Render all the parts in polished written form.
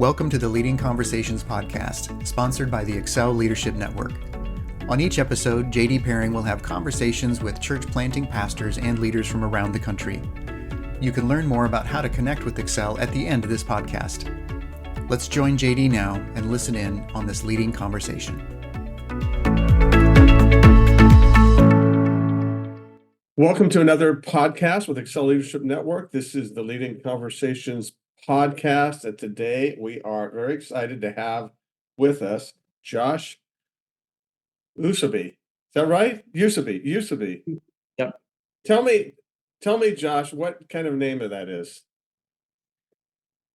Welcome to the Leading Conversations podcast, sponsored by the Excel Leadership Network. On each episode, JD Pairing will have conversations with church planting pastors and leaders from around the country. You can learn more about how to connect with Excel at the end of this podcast. Let's join JD now and listen in on this leading conversation. Welcome to another podcast with Excel Leadership Network. This is the Leading Conversations podcast, and today we are very excited to have with us Josh Huseby. Is that right? Huseby. Yep. Tell me, Josh, what kind of name that is?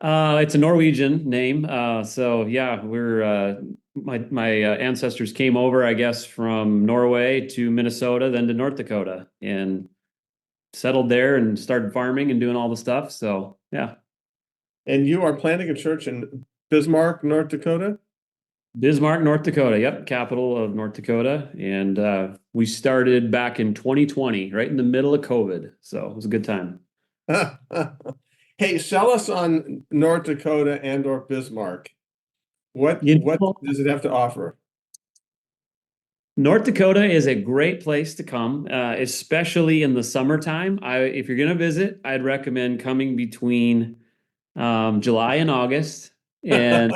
It's a Norwegian name. We're my ancestors came over, I guess, from Norway to Minnesota, then to North Dakota, and settled there and started farming and doing all the stuff. So yeah. And you are planting a church in Bismarck, North Dakota? Bismarck, North Dakota. Yep, capital of North Dakota. And we started back in 2020, right in the middle of COVID. So it was a good time. Hey, sell us on North Dakota and or Bismarck. What does it have to offer? North Dakota is a great place to come, especially in the summertime. If you're going to visit, I'd recommend coming between July and August, and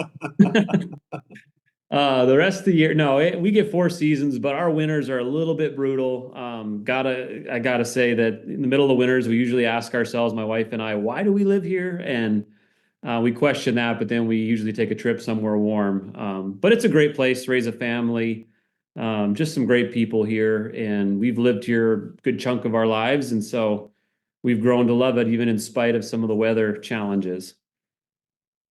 the rest of the year. No, we get 4 seasons, but our winters are a little bit brutal. I gotta say that in the middle of the winters, we usually ask ourselves, my wife and I, why do we live here? And we question that, but then we usually take a trip somewhere warm. But it's a great place to raise a family. Just some great people here, and we've lived here a good chunk of our lives, and so we've grown to love it, even in spite of some of the weather challenges.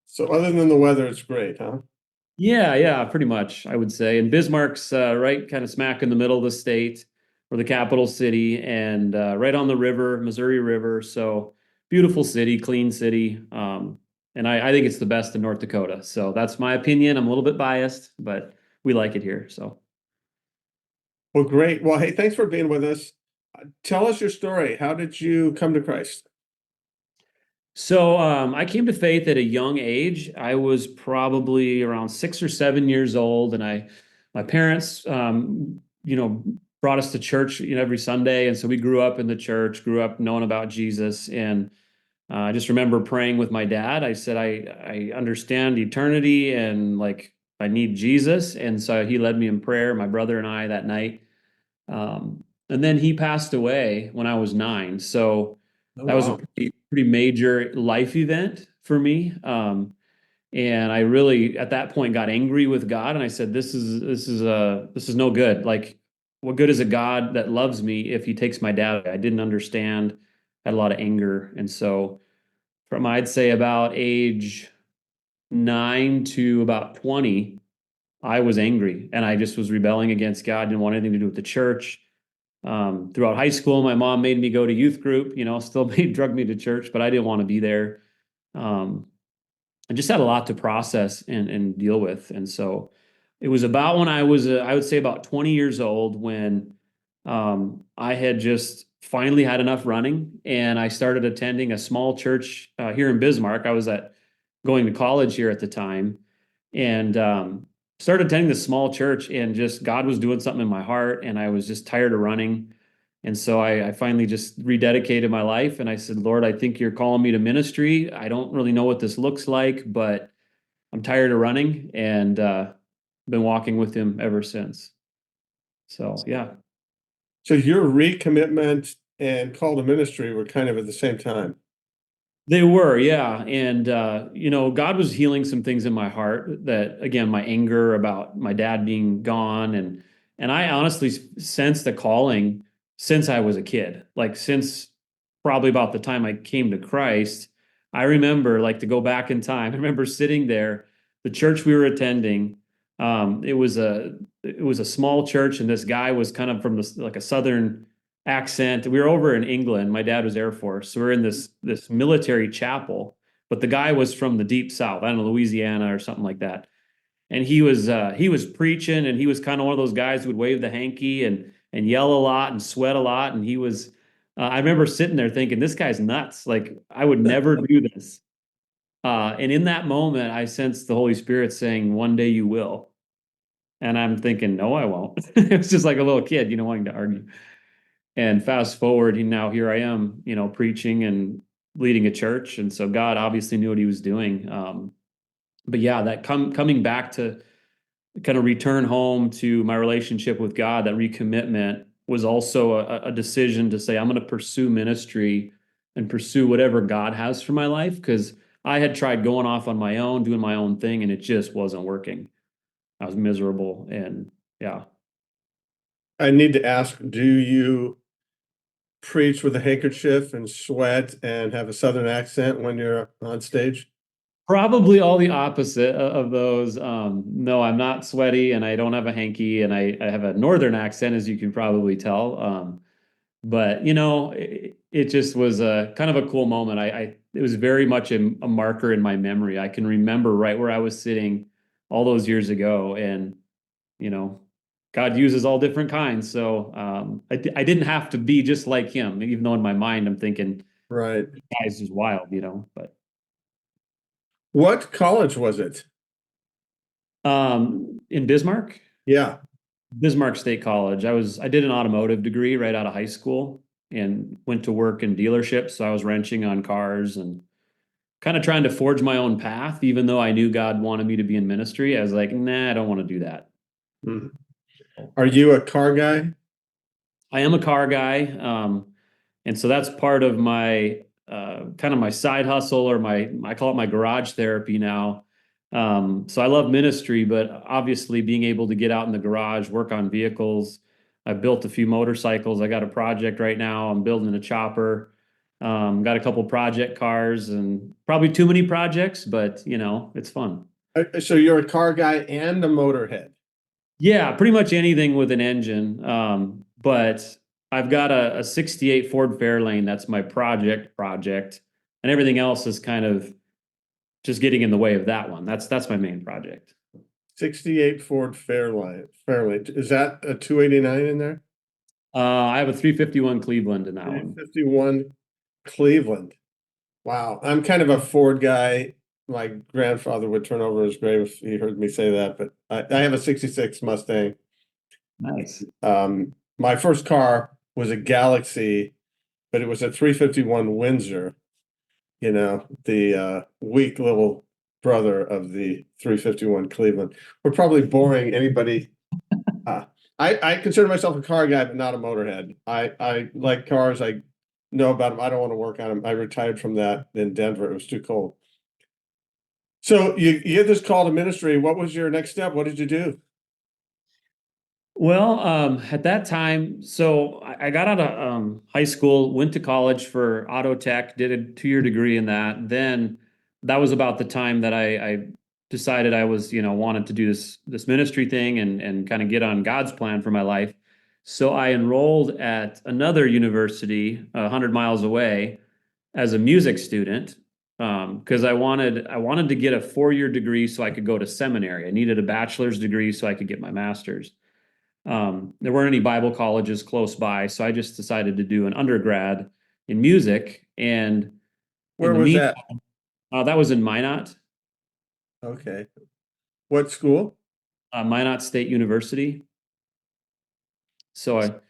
So other than the weather, it's great, huh? Yeah, pretty much, I would say. And Bismarck's right kind of smack in the middle of the state, or the capital city, and right on the river, Missouri River. So beautiful city, clean city. And I think it's the best in North Dakota. So that's my opinion. I'm a little bit biased, but we like it here. So. Well, great. Well, hey, thanks for being with us. Tell us your story. How did you come to Christ? So I came to faith at a young age. I was probably around 6 or 7 years old, and my parents, brought us to church, every Sunday, and so we grew up in the church, grew up knowing about Jesus, and I just remember praying with my dad. I said, I understand eternity, and like I need Jesus, and so he led me in prayer, my brother and I, that night. And then he passed away when I was 9. So that was a pretty major life event for me. And I really, at that point, got angry with God. And I said, this is no good. Like, what good is a God that loves me if he takes my dad away? I didn't understand, had a lot of anger. And so from, I'd say about age 9 to about 20, I was angry, and I just was rebelling against God, didn't want anything to do with the church. Throughout high school, my mom made me go to youth group, still drug me to church, but I didn't want to be there. I just had a lot to process and deal with. And so it was about when I was, I would say about 20 years old, when I had just finally had enough running, and I started attending a small church here in Bismarck. I was going to college here at the time, and started attending this small church, and just God was doing something in my heart, and I was just tired of running. And so I finally just rededicated my life, and I said, Lord, I think you're calling me to ministry. I don't really know what this looks like, but I'm tired of running, and been walking with him ever since. So, yeah. So your recommitment and call to ministry were kind of at the same time. They were, yeah. And, God was healing some things in my heart that, again, my anger about my dad being gone. And I honestly sensed the calling since I was a kid, like since probably about the time I came to Christ. I remember, like, to go back in time, I remember sitting there, the church we were attending. It was a small church, and this guy was kind of from like a southern accent. We were over in England. My dad was Air Force, so we're in this military chapel, but the guy was from the deep South, I don't know, Louisiana or something like that. And he was preaching, and he was kind of one of those guys who would wave the hanky and yell a lot and sweat a lot. And he was, I remember sitting there thinking, this guy's nuts. Like, I would never do this. And in that moment, I sensed the Holy Spirit saying, "One day you will." And I'm thinking, "No, I won't." It's just like a little kid, wanting to argue. And fast forward, now here I am, preaching and leading a church. And so God obviously knew what he was doing. But yeah, that coming back to kind of return home to my relationship with God, that recommitment was also a decision to say, I'm going to pursue ministry and pursue whatever God has for my life. Because I had tried going off on my own, doing my own thing, and it just wasn't working. I was miserable. And yeah. I need to ask, do you preach with a handkerchief and sweat and have a Southern accent when you're on stage? Probably all the opposite of those. No, I'm not sweaty and I don't have a hanky and I have a northern accent, as you can probably tell. But it just was a kind of a cool moment. It was very much a marker in my memory. I can remember right where I was sitting all those years ago, and you know, God uses all different kinds. So I didn't have to be just like him, even though in my mind I'm thinking, Right. guys is wild, but What college was it? in Bismarck. Yeah. Bismarck State College. I did an automotive degree right out of high school and went to work in dealerships. So I was wrenching on cars and kind of trying to forge my own path, even though I knew God wanted me to be in ministry. I was like, nah, I don't want to do that. Hmm. Are you a car guy? I am a car guy. And so that's part of my kind of my side hustle, or I call it my garage therapy now. So I love ministry, but obviously being able to get out in the garage, work on vehicles. I've built a few motorcycles. I got a project right now. I'm building a chopper. Got a couple project cars and probably too many projects, but it's fun. So you're a car guy and a motorhead. Yeah, pretty much anything with an engine. But I've got a 68 Ford Fairlane. That's my project. And everything else is kind of just getting in the way of that one. That's my main project. 68 Ford Fairlane. Is that a 289 in there? I have a 351 Cleveland in that one. 351 Cleveland. Wow. I'm kind of a Ford guy. My grandfather would turn over his grave if he heard me say that, but I have a 66 Mustang. Nice. My first car was a Galaxy, but it was a 351 Windsor, the weak little brother of the 351 Cleveland. We're probably boring anybody. I consider myself a car guy, but not a motorhead. I like cars. I know about them. I don't want to work on them. I retired from that in Denver. It was too cold. So you get this call to ministry. What was your next step? What did you do? Well, at that time, so I got out of high school, went to college for auto tech, did a 2-year degree in that. Then that was about the time that I decided I was, wanted to do this ministry thing and kind of get on God's plan for my life. So I enrolled at another university 100 miles away as a music student, because I wanted to get a 4-year degree so I could go to seminary. I needed a bachelor's degree so I could get my master's. There weren't any Bible colleges close by, so I just decided to do an undergrad in music. And in Where the was meantime, that? that was in Minot, Okay. What school? Minot State University. So,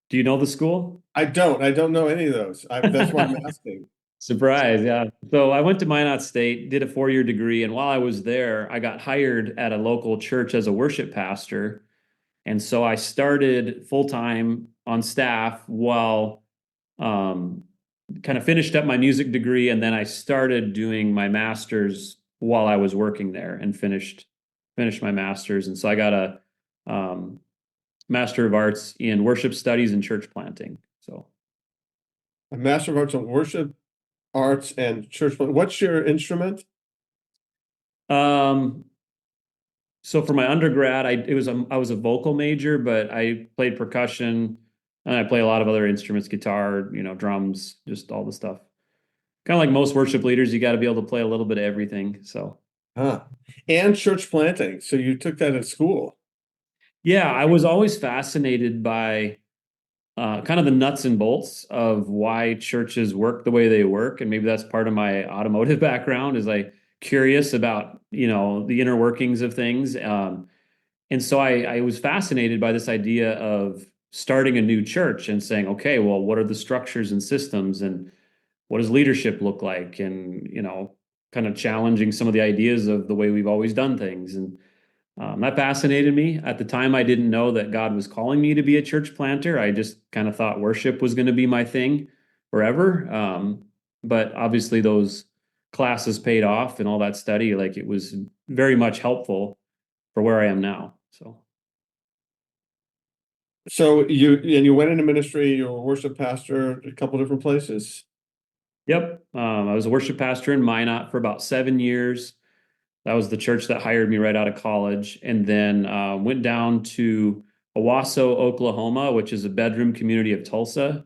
do you know the school? I don't. I don't know any of those. That's why I'm asking. Surprise, yeah. So I went to Minot State, did a 4-year degree, and while I was there, I got hired at a local church as a worship pastor. And so I started full time on staff while kind of finished up my music degree, and then I started doing my master's while I was working there and finished my master's. And so I got a um, Master of Arts in Worship Studies and Church Planting. So A Master of Arts in Worship, Arts, and Church. What's your instrument? um, so for my undergrad, I was a vocal major, but I played percussion and I play a lot of other instruments, guitar, drums, just all the stuff. Kind of like most worship leaders, you got to be able to play a little bit of everything. So, Huh. And church planting. So you took that at school. yeah, I was always fascinated by kind of the nuts and bolts of why churches work the way they work. And maybe that's part of my automotive background, is I curious about, the inner workings of things. And so I was fascinated by this idea of starting a new church and saying, okay, well, what are the structures and systems, and what does leadership look like? And, kind of challenging some of the ideas of the way we've always done things. And that fascinated me. At the time, I didn't know that God was calling me to be a church planter. I just kind of thought worship was going to be my thing forever. But obviously, those classes paid off, and all that study, like, it was very much helpful for where I am now. So you went into ministry, you were a worship pastor at a couple different places. Yep. I was a worship pastor in Minot for about 7 years. That was the church that hired me right out of college. And then went down to Owasso, Oklahoma, which is a bedroom community of Tulsa,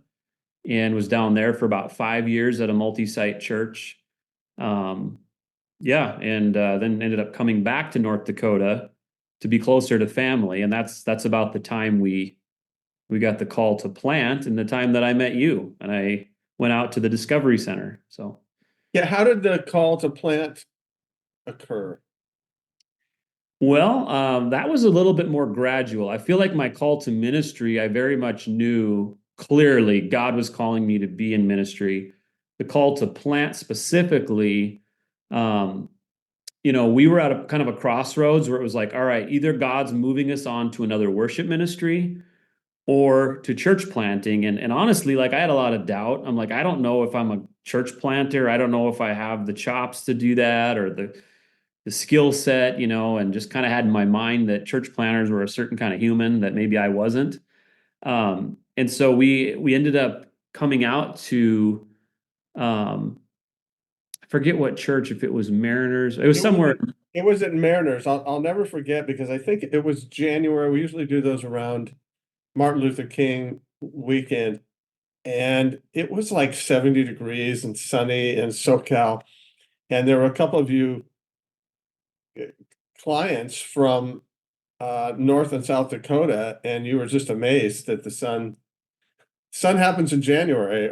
and was down there for about 5 years at a multi-site church. Yeah, and then ended up coming back to North Dakota to be closer to family. And that's about the time we got the call to plant, and the time that I met you, and I went out to the Discovery Center. So Yeah, how did the call to plant occur? well, that was a little bit more gradual. I feel like my call to ministry, I very much knew clearly God was calling me to be in ministry. The call to plant specifically, um, we were at a kind of a crossroads where it was like, all right, either God's moving us on to another worship ministry or to church planting. And honestly, like, I had a lot of doubt. I'm like, I don't know if I'm a church planter. I don't know if I have the chops to do that, or the skill set, and just kind of had in my mind that church planners were a certain kind of human that maybe I wasn't. And so we ended up coming out to, I forget what church, if it was Mariners, it was somewhere. It was at Mariners. I'll never forget, because I think it was January. We usually do those around Martin Luther King weekend, and it was like 70 degrees and sunny in SoCal. And there were a couple of you clients from North and South Dakota, and you were just amazed that the sun happens in January,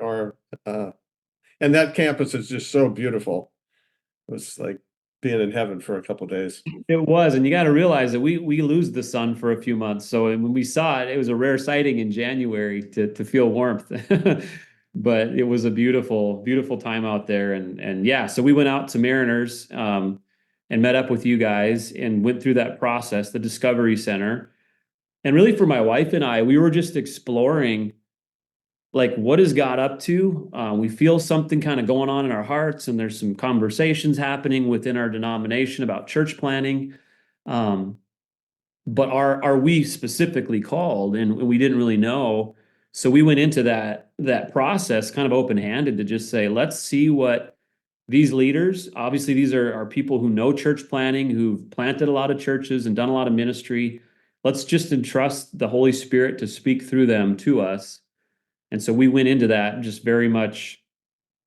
and that campus is just so beautiful. It was like being in heaven for a couple of days. It was, and you got to realize that we lose the sun for a few months. So when we saw it, it was a rare sighting in January to feel warmth. But it was a beautiful, beautiful time out there. And yeah, so we went out to Mariners, and met up with you guys and went through that process, the Discovery Center. And really, for my wife and I, we were just exploring, like, what is God up to? We feel something kind of going on in our hearts, and there's some conversations happening within our denomination about church planning. But are we specifically called? And we didn't really know. So we went into that process kind of open-handed to just say, let's see what these leaders, obviously these are people who know church planning, who've planted a lot of churches and done a lot of ministry. Let's just entrust the Holy Spirit to speak through them to us. And so we went into that just very much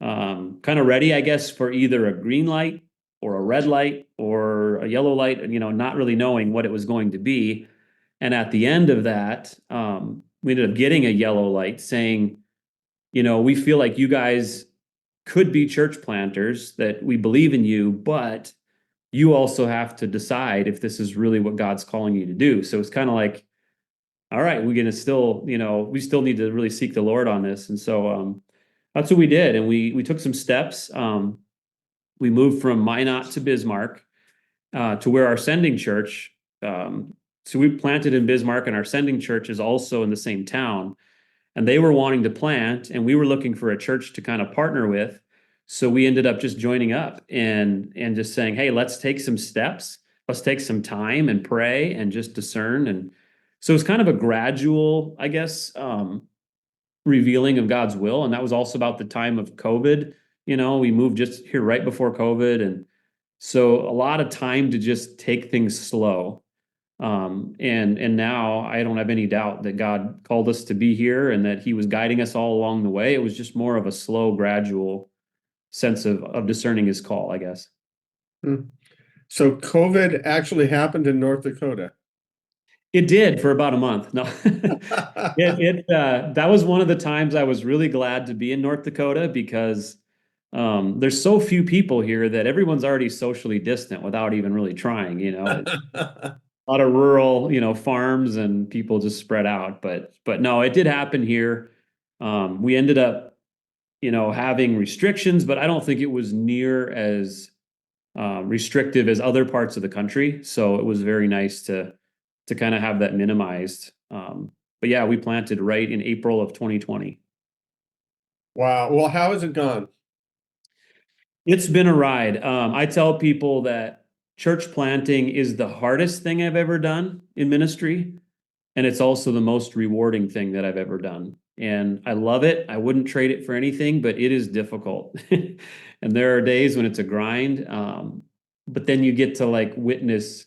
kind of ready, I guess, for either a green light or a red light or a yellow light, and not really knowing what it was going to be. And at the end of that, we ended up getting a yellow light saying, we feel like you guys could be church planters, that we believe in you, but you also have to decide if this is really what God's calling you to do. So it's kind of like, all right, we're going to still, we still need to really seek the Lord on this. And so that's what we did. And we took some steps. We moved from Minot to Bismarck, to where our sending church, so we planted in Bismarck, and our sending church is also in the same town. And they were wanting to plant, and we were looking for a church to kind of partner with. So we ended up just joining up and just saying, hey, let's take some steps. Let's take some time and pray and just discern. And so it's kind of a gradual, I guess, revealing of God's will. And that was also about the time of COVID. We moved just here right before COVID. And so a lot of time to just take things slow. And now I don't have any doubt that God called us to be here and that he was guiding us all along the way. It was just more of a slow, gradual sense of discerning his call, I guess. So COVID actually happened in North Dakota. It did for about a month. No, that was one of the times I was really glad to be in North Dakota because there's so few people here that everyone's already socially distant without even really trying, a lot of rural, farms and people just spread out. But no, it did happen here. We ended up, having restrictions, but I don't think it was near as restrictive as other parts of the country. So it was very nice to kind of have that minimized. But yeah, we planted right in April of 2020. Wow. Well, how has it gone? It's been a ride. I tell people that church planting is the hardest thing I've ever done in ministry, and it's also the most rewarding thing that I've ever done. And I love it. I wouldn't trade it for anything, but it is difficult. And there are days when it's a grind. But then you get to like witness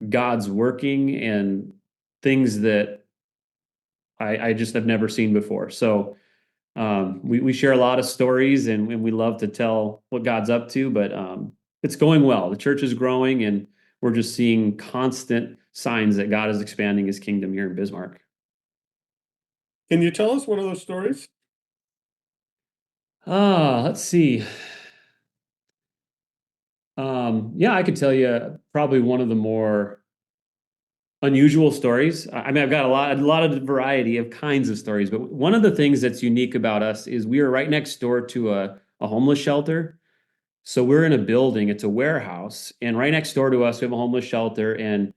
God's working and things that I just have never seen before. So we share a lot of stories and we love to tell what God's up to, but it's going well. The church is growing and we're just seeing constant signs that God is expanding his kingdom here in Bismarck. Can you tell us one of those stories? Let's see. Yeah, I could tell you probably one of the more unusual stories. I mean, I've got a lot of variety of kinds of stories, but one of the things that's unique about us is we are right next door to a homeless shelter. So we're in a building, it's a warehouse, and right next door to us, we have a homeless shelter. And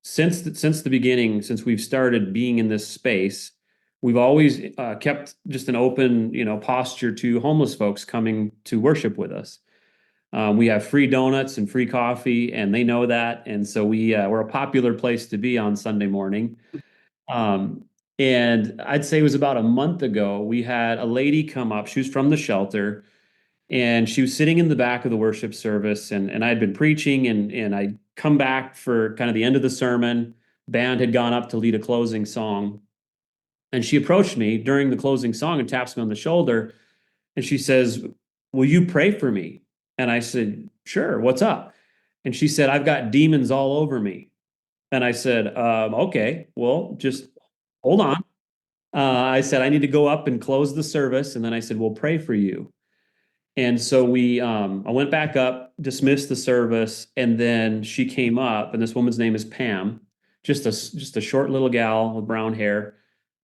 since the beginning, since we've started being in this space, we've always kept just an open, posture to homeless folks coming to worship with us. We have free donuts and free coffee, and they know that. And so we're a popular place to be on Sunday morning. Um, and I'd say it was about a month ago, we had a lady come up. She was from the shelter, and she was sitting in the back of the worship service. And I had been preaching, and I'd come back for kind of the end of the sermon. Band had gone up to lead a closing song. And she approached me during the closing song and taps me on the shoulder. And she says, "Will you pray for me?" And I said, "Sure, what's up?" And she said, "I've got demons all over me." And I said, "Okay, well, just hold on." I said, "I need to go up and close the service." And then I said, "We'll pray for you." And so I went back up, dismissed the service, and then she came up, and this woman's name is Pam, just a short little gal with brown hair,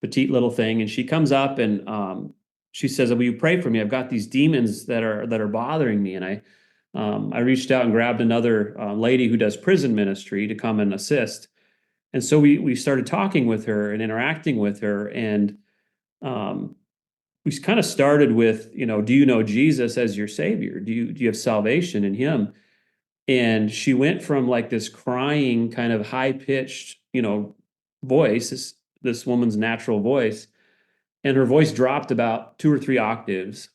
petite little thing, and she comes up and she says, "Will you pray for me? I've got these demons that are bothering me." And I reached out and grabbed another lady who does prison ministry to come and assist. And so we started talking with her and interacting with her, and um, we kind of started with, do you know Jesus as your Savior? Do you have salvation in Him? And she went from like this crying, kind of high pitched, voice, this woman's natural voice, and her voice dropped about 2 or 3 octaves.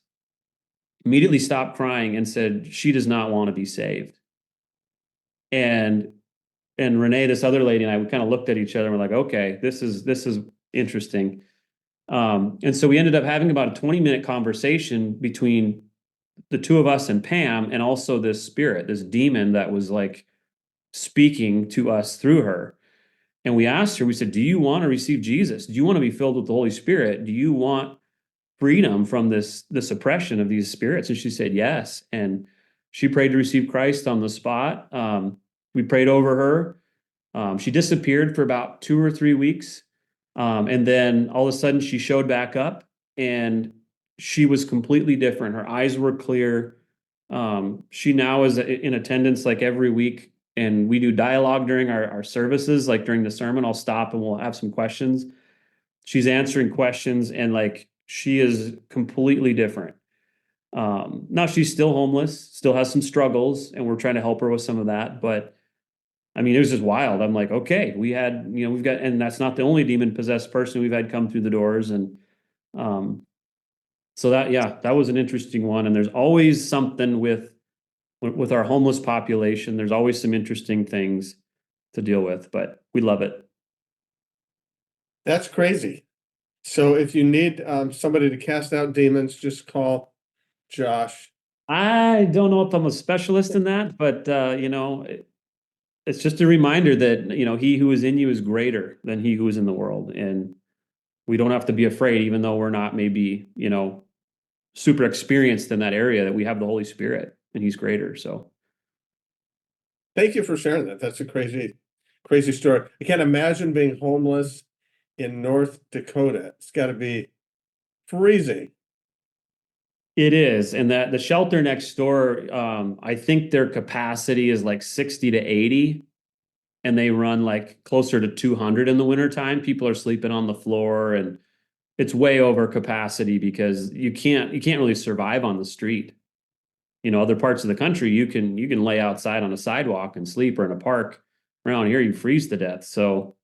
Immediately stopped crying and said she does not want to be saved. And Renee, this other lady, and I, we kind of looked at each other and we're like, okay, this is interesting. And so we ended up having about a 20-minute conversation between the two of us and Pam, and also this spirit, this demon that was like speaking to us through her. And we asked her, we said, "Do you want to receive Jesus? Do you want to be filled with the Holy Spirit? Do you want freedom from this oppression of these spirits?" And she said yes. And she prayed to receive Christ on the spot. We prayed over her. She disappeared for about 2 or 3 weeks. And then all of a sudden she showed back up and she was completely different. Her eyes were clear. She now is in attendance like every week. And we do dialogue during our services, like during the sermon. I'll stop and we'll have some questions. She's answering questions and like she is completely different. Now she's still homeless, still has some struggles, and we're trying to help her with some of that. But I mean, it was just wild. I'm like, okay, we've got, and that's not the only demon possessed person we've had come through the doors. And so that was an interesting one. And there's always something with our homeless population. There's always some interesting things to deal with, but we love it. That's crazy. So if you need somebody to cast out demons, just call Josh. I don't know if I'm a specialist in that, but it's just a reminder that, he who is in you is greater than he who is in the world. And we don't have to be afraid, even though we're not maybe, super experienced in that area, that we have the Holy Spirit and he's greater. So Thank you for sharing that. That's a crazy, crazy story. I can't imagine being homeless in North Dakota. It's got to be freezing. it is. And that the shelter next door, I think their capacity is like 60 to 80, and they run like closer to 200 in the wintertime. People are sleeping on the floor, and it's way over capacity because you can't really survive on the street. Other parts of the country, you can lay outside on a sidewalk and sleep, or in a park. Around here, you freeze to death. So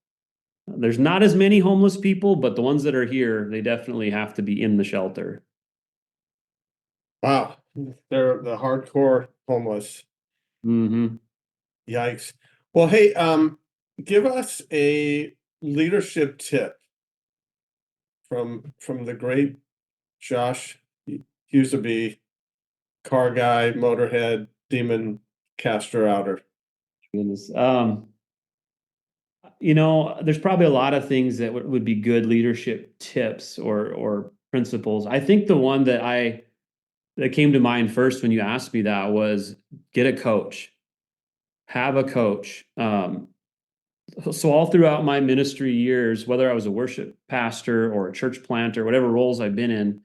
there's not as many homeless people, but the ones that are here, they definitely have to be in the shelter. Wow. They're the hardcore homeless. Hmm. Yikes. Well, hey, give us a leadership tip from the great Josh Huseby, car guy, motorhead, demon caster outer. Goodness. There's probably a lot of things that would be good leadership tips or principles. I think the one that came to mind first when you asked me that was get a coach, have a coach. So all throughout my ministry years, whether I was a worship pastor or a church planter, whatever roles I've been in,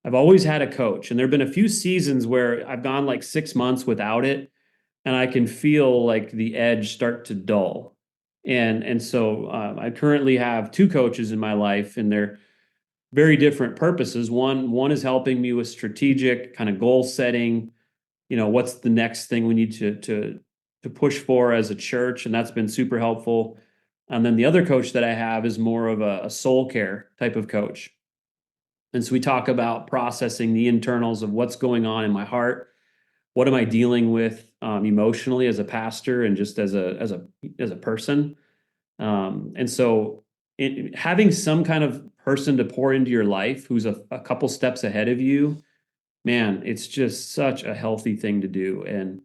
I've always had a coach. And there have been a few seasons where I've gone like 6 months without it, and I can feel like the edge start to dull. And so I currently have two coaches in my life, and they're very different purposes. One is helping me with strategic kind of goal setting. What's the next thing we need to push for as a church, and that's been super helpful. And then the other coach that I have is more of a soul care type of coach. And so we talk about processing the internals of what's going on in my heart. What am I dealing with emotionally as a pastor and just as a person? And so having some kind of person to pour into your life who's a couple steps ahead of you, man, it's just such a healthy thing to do. And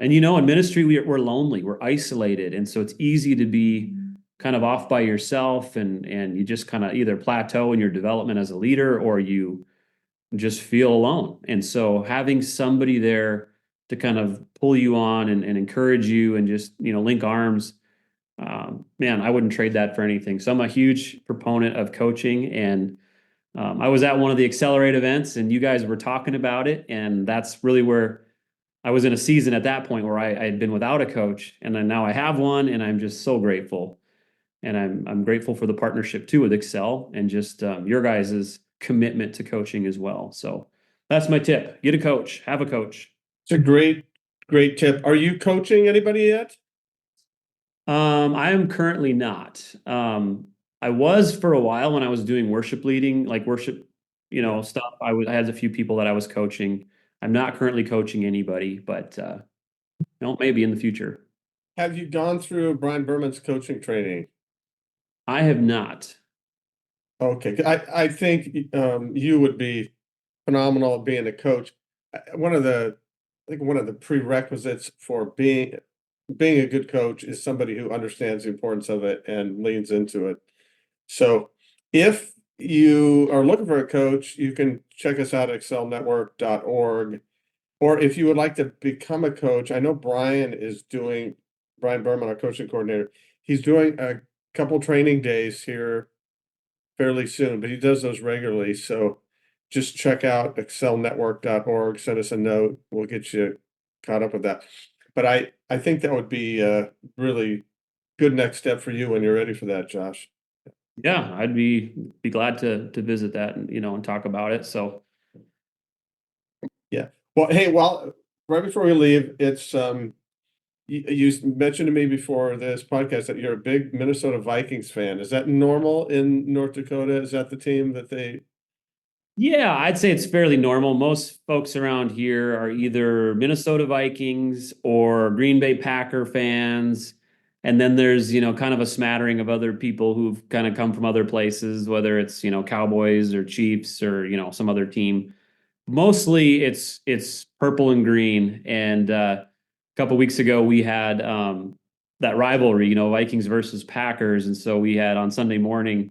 in ministry, we're lonely, we're isolated. And so it's easy to be kind of off by yourself, and you just kind of either plateau in your development as a leader, or you just feel alone. And so having somebody there to kind of pull you on and encourage you and just, link arms, man, I wouldn't trade that for anything. So I'm a huge proponent of coaching. And I was at one of the Accelerate events, and you guys were talking about it. And that's really where I was in a season at that point where I had been without a coach, and then now I have one, and I'm just so grateful. And I'm grateful for the partnership too with Excel, and just your guys' commitment to coaching as well. So that's my tip. Get a coach, have a coach. It's a great, great tip. Are you coaching anybody yet? I am currently not. I was for a while when I was doing worship leading, like worship, stuff. I had a few people that I was coaching. I'm not currently coaching anybody, but maybe in the future. Have you gone through Brian Berman's coaching training? I have not. Okay, I think you would be phenomenal at being a coach. One of the I think one of the prerequisites for being a good coach is somebody who understands the importance of it and leans into it. So if you are looking for a coach, you can check us out at excelnetwork.org. Or if you would like to become a coach, I know Brian Berman, our coaching coordinator, he's doing a couple training days here fairly soon, but he does those regularly. So just check out excelnetwork.org, send us a note. We'll get you caught up with that. But I think that would be a really good next step for you when you're ready for that, Josh. Yeah, I'd be glad to visit that and talk about it. So Yeah. Well, hey, right before we leave, it's you mentioned to me before this podcast that you're a big Minnesota Vikings fan. Is that normal in North Dakota? Is that the team that they? yeah, I'd say it's fairly normal. Most folks around here are either Minnesota Vikings or Green Bay Packer fans. And then there's, kind of a smattering of other people who've kind of come from other places, whether it's, Cowboys or Chiefs or, some other team. Mostly it's purple and green. And couple weeks ago, we had that rivalry, Vikings versus Packers. And so we had on Sunday morning,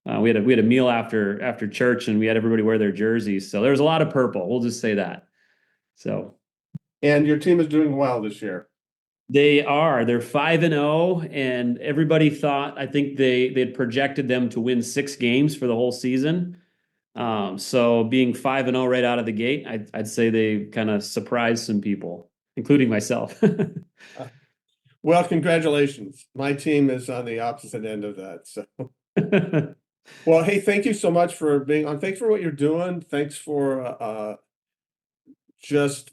we had a meal after church, and we had everybody wear their jerseys. So there was a lot of purple. We'll just say that. So. And your team is doing well this year. They're 5-0, and everybody thought, I think they'd projected them to win 6 games for the whole season. So being 5-0 right out of the gate, I'd say they kind of surprised some people, including myself. Well, congratulations. My team is on the opposite end of that. So, well, hey, thank you so much for being on. Thanks for what you're doing. Thanks for just,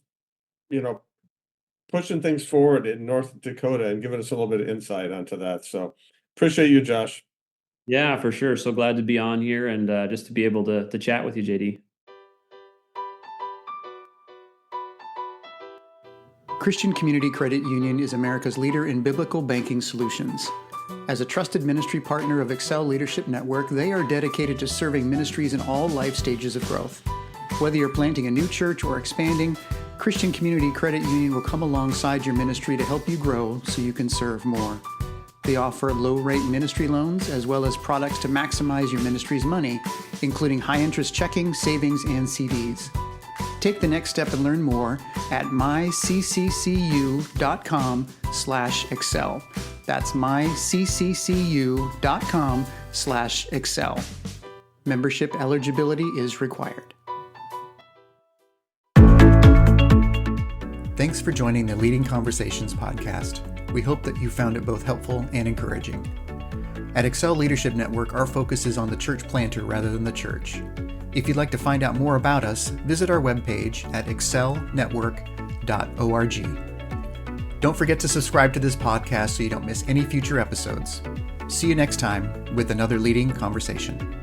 pushing things forward in North Dakota and giving us a little bit of insight onto that. So appreciate you, Josh. Yeah, for sure. So glad to be on here and just to be able to chat with you, JD. Christian Community Credit Union is America's leader in biblical banking solutions. As a trusted ministry partner of Excel Leadership Network, they are dedicated to serving ministries in all life stages of growth. Whether you're planting a new church or expanding, Christian Community Credit Union will come alongside your ministry to help you grow so you can serve more. They offer low-rate ministry loans as well as products to maximize your ministry's money, including high-interest checking, savings, and CDs. Take the next step and learn more at mycccu.com/excel. That's mycccu.com/excel. Membership eligibility is required. Thanks for joining the Leading Conversations podcast. We hope that you found it both helpful and encouraging. At Excel Leadership Network, our focus is on the church planter rather than the church. If you'd like to find out more about us, visit our webpage at excelnetwork.org. Don't forget to subscribe to this podcast so you don't miss any future episodes. See you next time with another Leading Conversation.